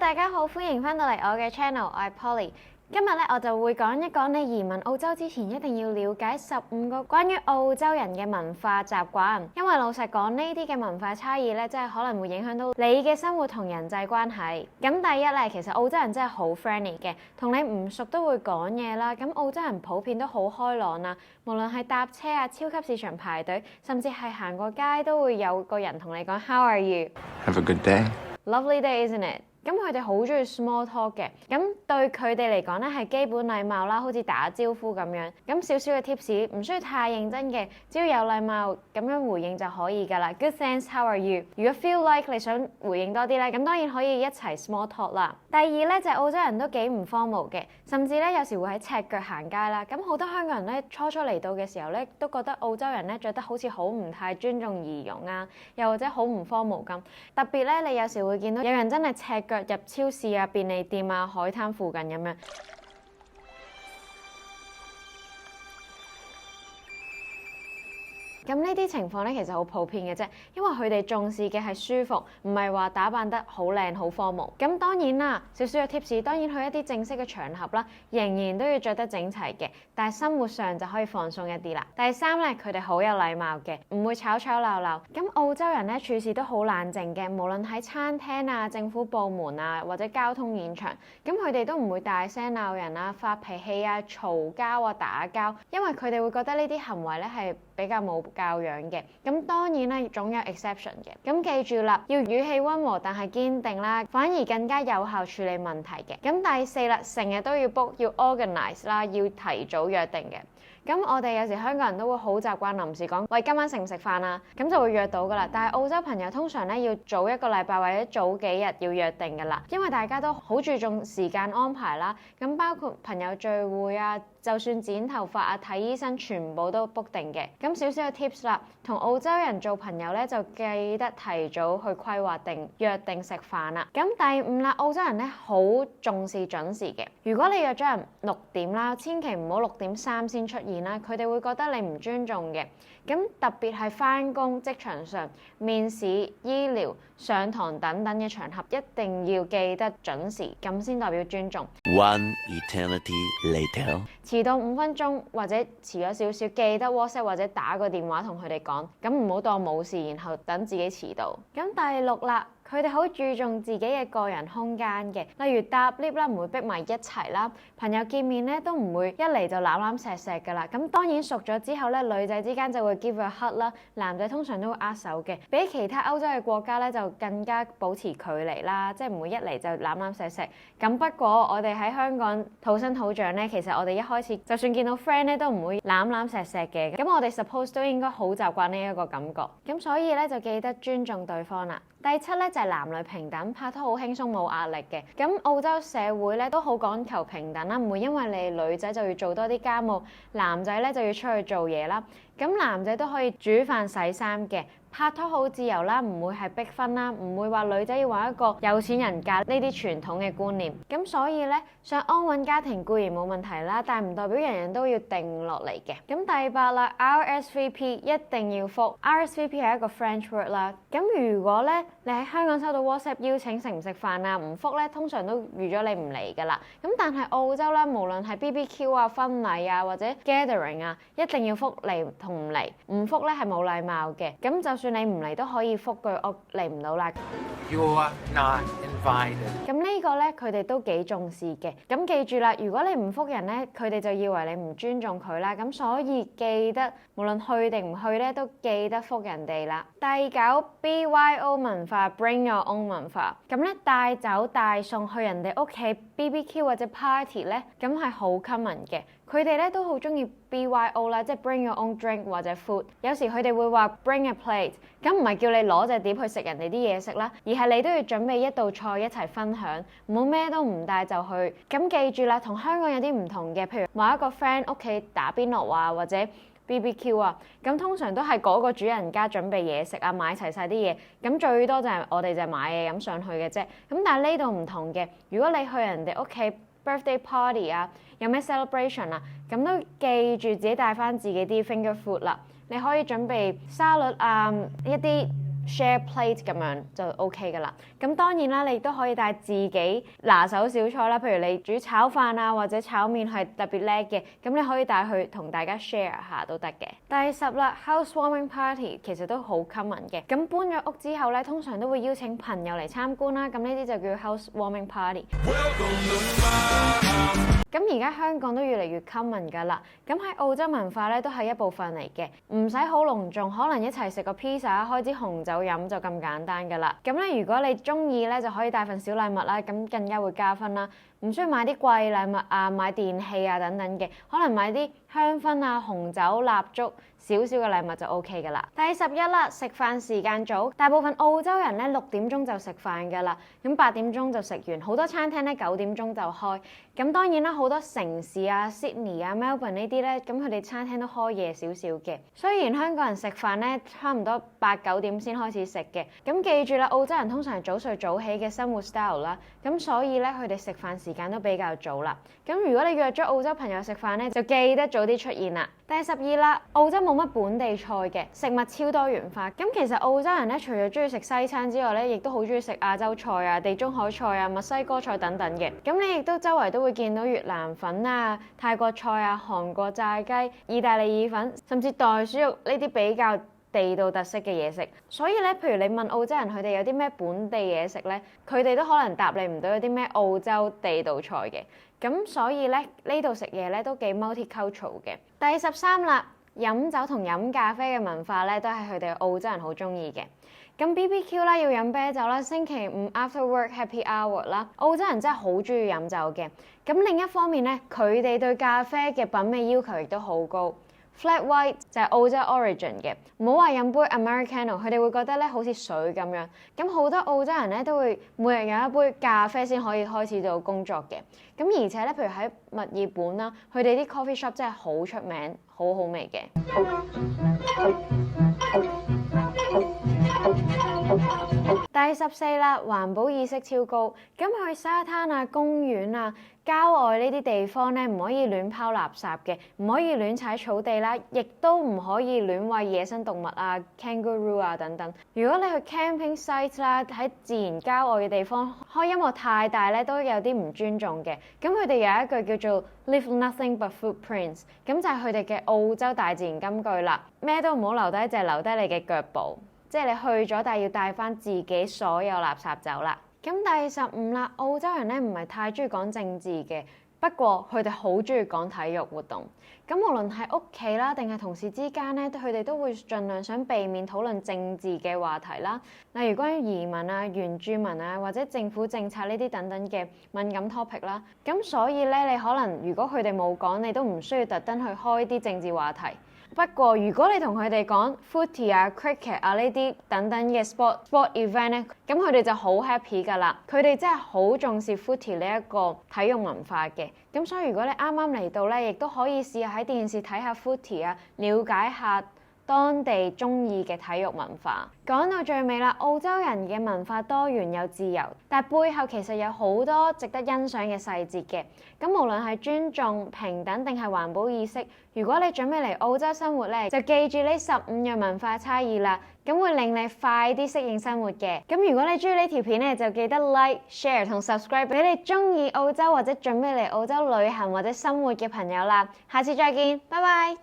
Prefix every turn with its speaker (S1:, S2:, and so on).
S1: 大家好，歡迎翻到嚟我嘅 channel，我係 Polly。今日咧我就會講一講你移民澳洲之前一定要了解15個關於澳洲人嘅文化習慣，因為老實講呢啲嘅文化差異咧，真係可能會影響到你嘅生活同人際關係。咁第一咧，其實澳洲人真係好 friendly 嘅，同你唔熟都會講嘢啦。咁澳洲人普遍都好開朗啊，無論係搭車啊、超級市場排隊，甚至係行過街都會有個人同你講 How are you?
S2: Have a good day.
S1: Lovely day, isn't it? 咁佢哋好中意 small talk 嘅，咁對佢哋嚟講咧係基本禮貌啦，好似打招呼咁樣。咁少少嘅 tips 唔需要太認真嘅，只要有禮貌咁樣回應就可以㗎啦。Good thanks, how are you？ 如果 feel like 你想回應多啲咧，咁當然可以一齊 small talk 啦。第二咧就係澳洲人都幾唔 formal嘅，甚至咧有時會喺赤腳行街啦。咁好多香港人咧初嚟到嘅時候咧，都覺得澳洲人咧着得好似好唔太尊重儀容啊，又或者好唔 formal咁。特別咧，你有時會見到有人真係赤腳入超市啊、便利店啊、海灘附近咁樣。咁呢啲情況咧，其實好普遍嘅啫，因為佢哋重視嘅係舒服，唔係話打扮得好靚好 formal。咁當然啦，少少嘅 tips，當然去一啲正式嘅場合啦，仍然都要着得整齊嘅，但係生活上就可以放鬆一啲啦。第三咧，佢哋好有禮貌嘅，唔會吵吵鬧鬧。咁澳洲人咧處事都好冷靜嘅，無論喺餐廳啊、政府部門啊或者交通現場，咁佢哋都唔會大聲鬧人啊、發脾氣啊、嘈交啊、打交，因為佢哋會覺得呢啲行為咧係比較冇教養嘅。咁當然啦，總有 exception 嘅。咁記住啦，要語氣溫和但係堅定啦，反而更加有效處理問題嘅。咁第四啦，成日都要 book，要 organize 啦，要提早約定嘅。咁我哋有時香港人都會好習慣臨時講，喂，今晚食唔食飯啊？咁就會約到噶啦。但係澳洲朋友通常咧要早一個禮拜或者早幾日要約定噶啦，因為大家都好注重時間安排啦。咁包括朋友聚會啊，就算剪頭髮啊、睇醫生，全部都 book 定嘅。咁少少嘅 tips 啦，同澳洲人做朋友咧就記得提早去規劃定約定食飯啦。咁第五啦，澳洲人咧好重視準時嘅。如果你約咗人6點啦，千祈唔好6點3先出現啦，佢哋會覺得你唔尊重嘅。咁特別係返工、職場上、面試、醫療、上堂等等嘅場合，一定要記得準時，咁先代表尊重。
S3: One eternity later，
S1: 遲到5分鐘或者遲咗少少，記得 WhatsApp 或者打個電話同佢哋講，咁唔好當冇事，然後等自己遲到。咁第六啦。佢哋好注重自己嘅個人空間嘅，例如搭 lift 啦，唔會逼埋一齊啦。朋友見面咧都唔會一嚟就攬攬錫錫噶啦。咁當然熟咗之後咧，女仔之間就會 give a hug 啦，男仔通常都會握手嘅。比其他歐洲嘅國家咧就更加保持距離啦，即係唔會一嚟就攬攬錫錫。咁不過我哋喺香港土生土長咧，其實我哋一開始就算見到 friend 咧都唔會攬攬錫錫嘅。咁我哋 suppose 都應該好習慣呢一個感覺。咁所以咧就記得尊重對方啦。第七咧就係男女平等，拍拖好輕鬆冇壓力嘅。咁澳洲社會咧都好講求平等啦，唔會因為你女仔就要做多啲家務，男仔咧就要出去做嘢啦。咁男仔都可以煮飯洗衫嘅。拍拖好自由啦，唔會係逼婚啦，唔會話女仔要揾一個有錢人嫁呢啲傳統嘅觀念。咁所以咧，想安穩家庭固然冇問題啦，但係唔代表人人都要定落嚟嘅。咁第八啦 ，RSVP 一定要覆。RSVP 係一個 French word 啦。咁如果咧你喺香港收到 WhatsApp 邀請食唔食飯啊，唔覆咧，通常都預咗你唔嚟㗎啦。咁但係澳洲咧，無論係 BBQ 啊、婚禮啊或者 gathering 啊，一定要覆嚟同唔嚟，唔覆咧係冇禮貌嘅。咁就算你唔嚟都可以覆句我嚟唔到啦。
S2: You're not invited.
S1: 咁呢個咧佢哋都幾重視嘅。咁記住啦，如果你唔覆人咧，佢哋就以為你唔尊重佢啦。咁所以記得無論去定唔去咧，都記得覆人哋啦。第九 BYO 文化 Bring Your Own 文化。咁咧帶酒帶餸去人哋屋企 BBQ 或者 party 咧，咁係好 common 嘅。佢哋咧都好中意 BYO 啦，即係 Bring Your Own Drink 或者 Food。有時佢哋會話 Bring a plate， 咁唔係叫你攞隻碟去食人哋啲嘢食啦，而係你都要準備一道菜一齊分享，唔好咩都唔帶就去。咁記住啦，同香港有啲唔同嘅，譬如某一個 friend 屋企打邊爐啊，或者 BBQ 啊，咁通常都係嗰個主人家準備嘢食啊，買齊晒啲嘢，咁最多就係我哋就買嘢飲上去嘅啫。咁但係呢度唔同嘅，如果你去人哋屋企 birthday party 啊，有咩 celebration 啊，咁都記住自己帶翻自己啲 finger food 啦。你可以準備沙律啊，一啲 share plate 咁樣就 OK 噶啦。咁當然啦，你都可以帶自己拿手小菜啦，譬如你煮炒飯啊或者炒麵係特別叻嘅，咁你可以帶去同大家 share 下都得嘅。第10啦 ，housewarming party 其實都好 common 嘅。咁搬咗屋之後咧，通常都會邀請朋友嚟參觀啦，咁呢啲就叫 housewarming party。咁而家香港都越嚟越 common 㗎啦，咁喺澳洲文化咧都係一部分嚟嘅，唔使好隆重，可能一齊食個 pizza， 開支紅酒飲就咁簡單㗎啦。咁咧如果你中意咧，就可以帶份小禮物啦，咁更加會加分啦。唔需要買啲貴禮物啊，買電器啊等等嘅，可能買啲香薰啊、紅酒、蠟燭少少嘅禮物就 OK 㗎啦。第11啦，食飯時間早，大部分澳洲人咧6點鐘就食飯㗎啦，咁8點鐘就食完，好多餐廳咧9點鐘就開。咁當然啦，好多城市啊 Sydney 啊 Melbourne 呢啲咧，咁佢哋餐廳都開夜少少嘅。雖然香港人食飯咧差唔多8、9點先開始食嘅，咁記住啦，澳洲人通常係早睡早起嘅生活 style 啦，咁所以咧佢哋食飯時間都比較早啦。咁如果你約咗澳洲朋友食飯咧，就記得早啲出現啦。第12啦，澳洲冇乜本地菜嘅，食物超多元化。咁其實澳洲人咧，除咗中意食西餐之外咧，亦都好中意食亞洲菜啊、地中海菜啊、墨西哥菜等等嘅。咁你亦都周圍都會見到越南粉啊、泰國菜啊、韓國炸雞、意大利意粉，甚至袋鼠肉呢啲比較地道特色嘅嘢食。所以咧，譬如你問澳洲人佢哋有啲咩本地嘢食咧，佢哋都可能答你唔到有啲咩澳洲地道菜嘅。咁所以咧，呢度食嘢咧都幾 multicultural 嘅。第13啦，飲酒同飲咖啡嘅文化咧，都係佢哋澳洲人好中意嘅。咁 BBQ 啦，要飲啤酒啦，星期五 after work happy hour 啦，澳洲人真係好中意飲酒嘅。咁另一方面咧，佢哋對咖啡嘅品味要求亦都好高。Flat white 就係澳洲 origin 嘅，唔好話飲杯 Americano， 佢哋會覺得咧好似水咁樣。咁好多澳洲人咧都會每日飲一杯咖啡先可以開始到工作嘅。咁而且咧，譬如喺墨爾本啦，佢哋啲 coffee shop 真係好出名，好好味嘅。第14啦，環保意識超高，咁去沙灘啊、公園啊、郊外呢啲地方咧，唔可以亂拋垃圾嘅，唔可以亂踩草地啦，亦都唔可以亂餵野生動物啊、kangaroo 啊等等。如果你去 camping site 啦，喺自然郊外嘅地方開音樂太大咧，都有啲唔尊重嘅。咁佢哋有一句叫做 Leave nothing but footprints， 咁就係佢哋嘅澳洲大自然金句啦。咩都唔好留低，淨係留低你嘅腳步。即係你去咗，但係要帶翻自己所有垃圾走啦。咁第15啦，澳洲人咧唔係太中意講政治嘅，不過佢哋好中意講體育活動。咁無論係屋企啦，定係同事之間咧，佢哋都會盡量想避免討論政治嘅話題啦。例如關於移民啊、原住民啊，或者政府政策呢啲等等嘅敏感 topic 啦。咁所以咧，你可能如果佢哋冇講，你都唔需要特登去開啲政治話題。不過，如果你同佢哋講 footy 啊、cricket 啊呢啲等等嘅 sport event 咧，咁佢哋就好 happy 㗎啦。佢哋真係好重視 footy 呢一個體育文化嘅。咁所以如果你啱啱嚟到咧，亦都可以試下喺電視睇下 footy 啊，了解下當地中意嘅體育文化。講到最尾啦，澳洲人嘅文化多元又自由，但背後其實有好多值得欣賞嘅細節嘅。咁無論係尊重、平等定係環保意識，如果你準備嚟澳洲生活咧，就記住呢15樣文化差異啦，咁會令你快啲適應生活嘅。咁如果你中意呢條片咧，就記得 like、share 同 subscribe 俾你中意澳洲或者準備嚟澳洲旅行或者生活嘅朋友啦。下次再見，拜拜。